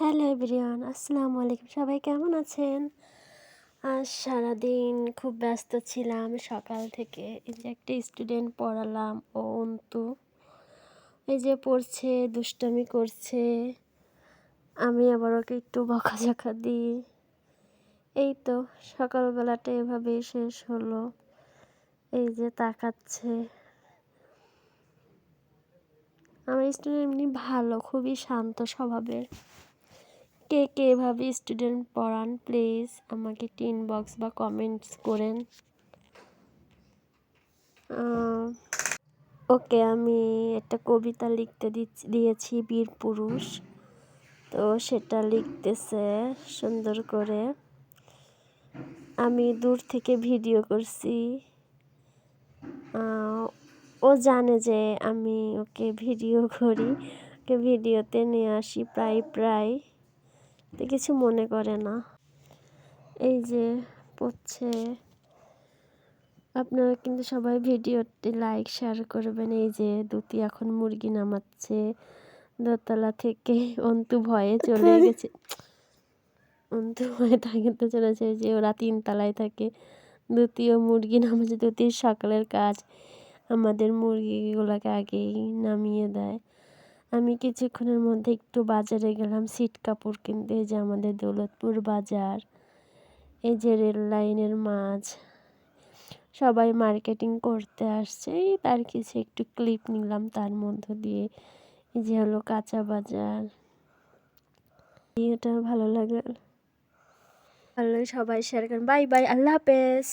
Hello everyone, আসসালামু আলাইকুম। সবাই কেমন আছেন? আজ সারাদিন খুব ব্যস্ত ছিলাম সকাল থেকে। এই যে একটা স্টুডেন্ট পড়ালাম, ও অন্তু এই যে পড়ছে, দুষ্টামি করছে। আমি আবার ওকে একটু বকাঝকা দিই। এই তো সকালবেলাটা এভাবেই শেষ হলো। এই যে তাকাচ্ছে। আমার স্টুডেন্ট এমনি ভালো, খুবই শান্ত স্বভাবের। কে কে এভাবে স্টুডেন্ট পড়ান প্লিজ আমাকে একটু ইনবক্স বা কমেন্টস করেন। ওকে আমি একটা কবিতা লিখতে দিয়েছি, বীর পুরুষ। তো সেটা লিখতেছে সুন্দর করে। আমি দূর থেকে ভিডিও করছি। ও জানে যে আমি ওকে ভিডিও করি, ওকে ভিডিওতে নিয়ে আসি প্রায় তো কিছু মনে করে না। এই যে পড়ছে। আপনারা কিন্তু সবাই ভিডিওটি লাইক শেয়ার করবেন। এই যে দুটি এখন মুরগি নামাচ্ছে দোতলা থেকে। অন্তু ভয়ে চলে গেছে, অন্তু ভয়ে থাকতে চলেছে। যে ওরা 3 তলায় থাকে। দুটিও মুরগি নামাচ্ছে। দুটির সকালের কাজ আমাদের মুরগিগুলোকে আগেই নামিয়ে দেয়। আমি কিছুক্ষণের মধ্যে একটু বাজারে গেলাম সিট কাপড় কিনতে। যে আমাদের দৌলতপুর বাজার, এই যে রেল লাইনের মাঝ, সবাই মার্কেটিং করতে আসছে। এই তার কিছু একটু ক্লিপ নিলাম তার মধ্য দিয়ে। এই যে হলো কাঁচা বাজার। এটা ভালো লাগে, সবাই শেয়ার করেন। বাই বাই, আল্লাহ হাফেজ।